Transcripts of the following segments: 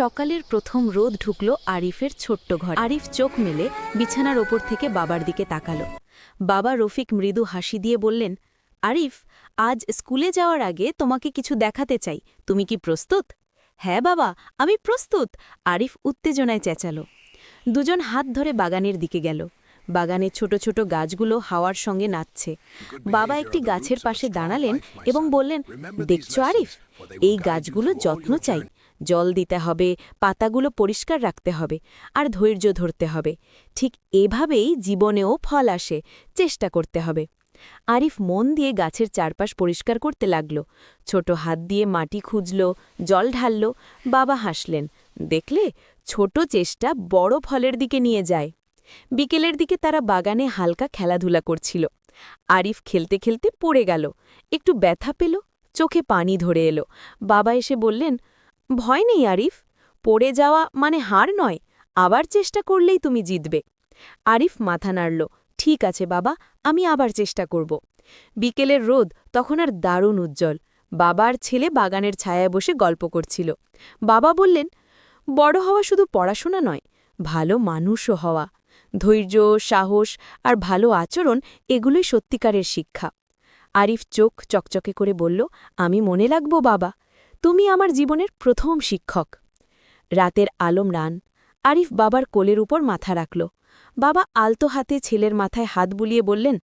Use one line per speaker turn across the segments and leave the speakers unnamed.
সকালের প্রথম রোদ ঢুকল আরিফের ছোট্ট ঘর। আরিফ চোখ মেলে বিছানার ওপর থেকে বাবার দিকে তাকালো। বাবা রফিক মৃদু হাসি দিয়ে বললেন, আরিফ, আজ স্কুলে যাওয়ার আগে তোমাকে কিছু দেখাতে চাই, তুমি কি প্রস্তুত? হ্যাঁ বাবা, আমি প্রস্তুত, আরিফ উত্তেজনায় চেঁচালো। দুজন হাত ধরে বাগানের দিকে গেল। বাগানে ছোট ছোট গাছগুলো হাওয়ার সঙ্গে নাচছে। বাবা একটি গাছের পাশে দাঁড়ালেন এবং বললেন, দেখছো আরিফ, এই গাছগুলো যত্ন চাই, জল দিতে হবে, পাতাগুলো পরিষ্কার রাখতে হবে, আর ধৈর্য ধরতে হবে। ঠিক এভাবেই জীবনেও ফল আসে, চেষ্টা করতে হবে। আরিফ মন দিয়ে গাছের চারপাশ পরিষ্কার করতে লাগল। ছোট হাত দিয়ে মাটি খুঁজল, জল ঢালল। বাবা হাসলেন, দেখলে, ছোট চেষ্টা বড় ফলের দিকে নিয়ে যায়। বিকেলের দিকে তারা বাগানে হালকা খেলাধুলা করছিল। আরিফ খেলতে খেলতে পড়ে গেল, একটু ব্যথা পেল, চোখে পানি ধরে এলো। বাবা এসে বললেন, ভয় নেই আরিফ, পড়ে যাওয়া মানে হার নয়, আবার চেষ্টা করলেই তুমি জিতবে। আরিফ মাথা নাড়ল, ঠিক আছে বাবা, আমি আবার চেষ্টা করব। বিকেলের রোদ তখন আর দারুণ উজ্জ্বল। বাবার ছেলে বাগানের ছায়ায় বসে গল্প করছিল। বাবা বললেন, বড় হওয়া শুধু পড়াশোনা নয়, ভালো মানুষও হওয়া। ধৈর্য, সাহস আর ভালো আচরণ, এগুলোই সত্যিকারের শিক্ষা। আরিফ চোখ চকচকে করে বলল, আমি মনে রাখব বাবা, তুমি আমার জীবনের প্রথম শিক্ষক। রাতের আলো ম্লান। আরিফ বাবার কোলের উপর মাথা রাখল। বাবা আলতো হাতে ছেলের মাথায় হাত বুলিয়ে বললেন,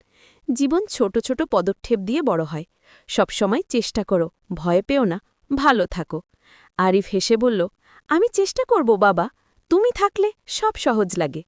জীবন ছোট ছোট পদক্ষেপ দিয়ে বড় হয়, সবসময় চেষ্টা করো, ভয় পেও না, ভালো থাকো। আরিফ হেসে বলল, আমি চেষ্টা করব বাবা, তুমি থাকলে সব সহজ লাগে।